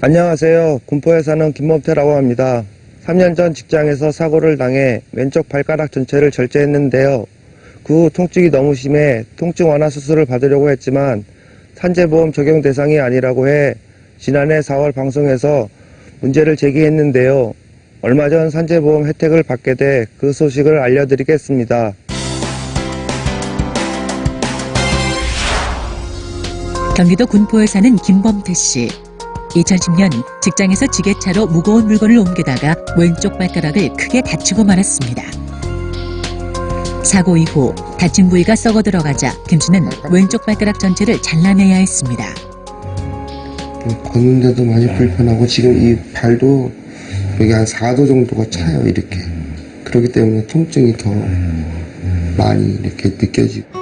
안녕하세요. 군포에 사는 김범태라고 합니다. 3년 전 직장에서 사고를 당해 왼쪽 발가락 전체를 절제했는데요. 그 후 통증이 너무 심해 통증 완화 수술을 받으려고 했지만 산재보험 적용 대상이 아니라고 해 지난해 4월 방송에서 문제를 제기했는데요. 얼마 전 산재보험 혜택을 받게 돼 그 소식을 알려드리겠습니다. 경기도 군포에 사는 김범태 씨. 2010년 직장에서 지게차로 무거운 물건을 옮기다가 왼쪽 발가락을 크게 다치고 말았습니다. 사고 이후 다친 부위가 썩어 들어가자 김 씨는 왼쪽 발가락 전체를 잘라내야 했습니다. 걷는데도 많이 불편하고 지금 이 발도 여기 한 4도 정도가 차요. 이렇게. 그렇기 때문에 통증이 더 많이 이렇게 느껴지고.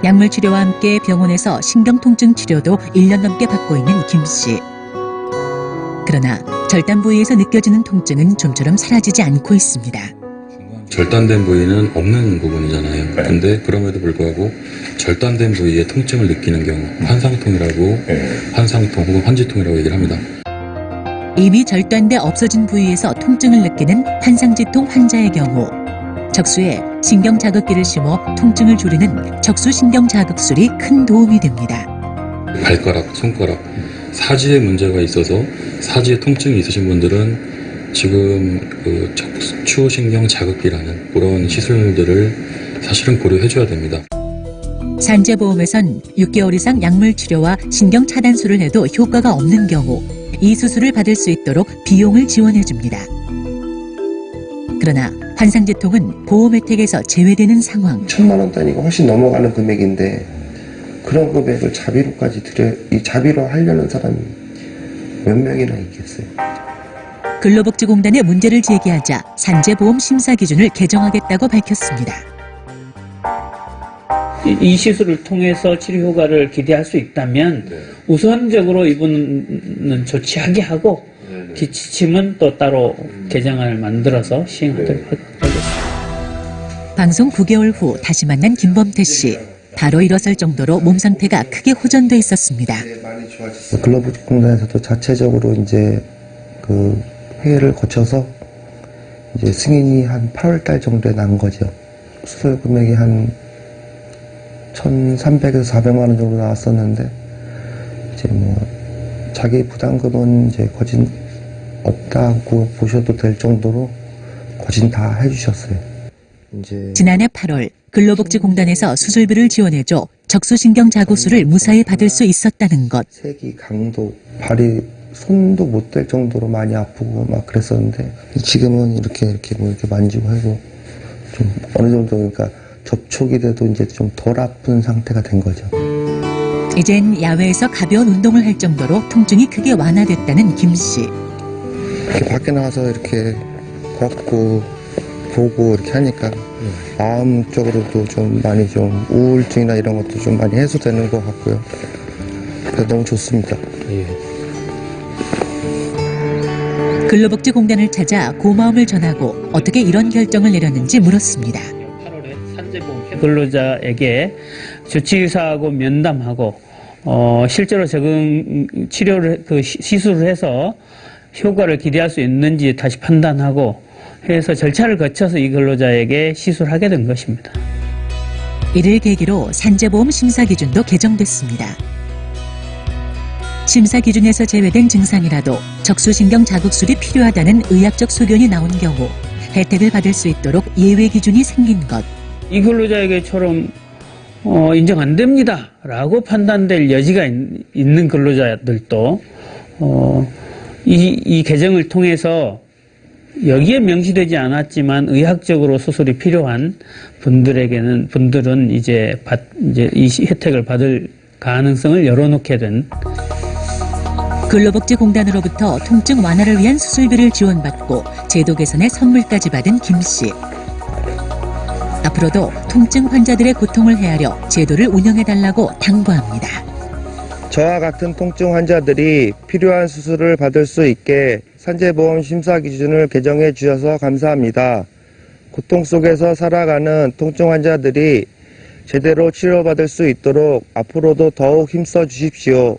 약물 치료와 함께 병원에서 신경통증 치료도 1년 넘게 받고 있는 김 씨. 그러나 절단 부위에서 느껴지는 통증은 좀처럼 사라지지 않고 있습니다. 절단된 부위는 없는 부분이잖아요. 근데 그럼에도 불구하고 절단된 부위에 통증을 느끼는 경우 환상통이라고 환상통 혹은 환지통이라고 얘기를 합니다. 이미 절단돼 없어진 부위에서 통증을 느끼는 환상지통 환자의 경우 적수에 신경자극기를 심어 통증을 줄이는 적수신경자극술이 큰 도움이 됩니다. 발가락, 손가락, 사지에 문제가 있어서 사지에 통증이 있으신 분들은 지금 그 척추신경자극기라는 그런 시술들을 사실은 고려해줘야 됩니다. 산재보험에선 6개월 이상 약물 치료와 신경차단술을 해도 효과가 없는 경우 이 수술을 받을 수 있도록 비용을 지원해줍니다. 그러나 환상지통은 보험 혜택에서 제외되는 상황. 1,000만 원 단위가 훨씬 넘어가는 금액인데 그런 금액을 자비로까지 이 자비로 하려는 사람이 몇 명이나 있겠어요. 근로복지공단에 문제를 제기하자 산재보험 심사 기준을 개정하겠다고 밝혔습니다. 이 시술을 통해서 치료 효과를 기대할 수 있다면 우선적으로 이분은 조치하게 하고 지침은 또 따로 개정안을 만들어서 시행하도록 하겠습니다. 방송 9개월 후 다시 만난 김범태 씨. 바로 일어설 정도로 몸 상태가 크게 호전돼 있었습니다. 근로복지공단에서도 자체적으로 이제 그 회의를 거쳐서 이제 승인이 한 8월달 정도에 난 거죠. 수술 금액이 한 1,300에서 400만 원 정도 나왔었는데 이제 뭐 자기 부담금은 이제 거진 없다고 보셔도 될 정도로 거진 다 해주셨어요. 지난해 8월 근로복지공단에서 수술비를 지원해줘 적수신경자극술을 무사히 받을 수 있었다는 것. 색이, 강도, 발이 손도 못 댈 정도로 많이 아프고 막 그랬었는데 지금은 이렇게 만지고 하고 좀 어느 정도 그러니까 접촉이 돼도 이제 좀 덜 아픈 상태가 된 거죠. 이젠 야외에서 가벼운 운동을 할 정도로 통증이 크게 완화됐다는 김 씨. 이렇게 밖에 나와서 이렇게 걷고 보고 이렇게 하니까 마음적으로도 좀 많이 좀 우울증이나 이런 것도 좀 많이 해소되는 것 같고요. 그래서 너무 좋습니다. 근로복지공단을 찾아 고마움을 전하고 어떻게 이런 결정을 내렸는지 물었습니다. 8월에 산재보험 근로자에게 조치의사하고 면담하고 실제로 적응 치료를 시술을 해서 효과를 기대할 수 있는지 다시 판단하고 해서 절차를 거쳐서 이 근로자에게 시술하게 된 것입니다. 이를 계기로 산재보험 심사 기준도 개정됐습니다. 심사 기준에서 제외된 증상이라도 적수신경 자극술이 필요하다는 의학적 소견이 나온 경우 혜택을 받을 수 있도록 예외 기준이 생긴 것. 이 근로자에게처럼 인정 안 됩니다 라고 판단될 여지가 있는 근로자들도 이 개정을 통해서 여기에 명시되지 않았지만 의학적으로 수술이 필요한 분들은 이제 이 혜택을 받을 가능성을 열어놓게 된. 근로복지공단으로부터 통증 완화를 위한 수술비를 지원받고 제도 개선의 선물까지 받은 김 씨. 앞으로도 통증 환자들의 고통을 헤아려 제도를 운영해달라고 당부합니다. 저와 같은 통증 환자들이 필요한 수술을 받을 수 있게 산재보험 심사 기준을 개정해 주셔서 감사합니다. 고통 속에서 살아가는 통증 환자들이 제대로 치료받을 수 있도록 앞으로도 더욱 힘써 주십시오.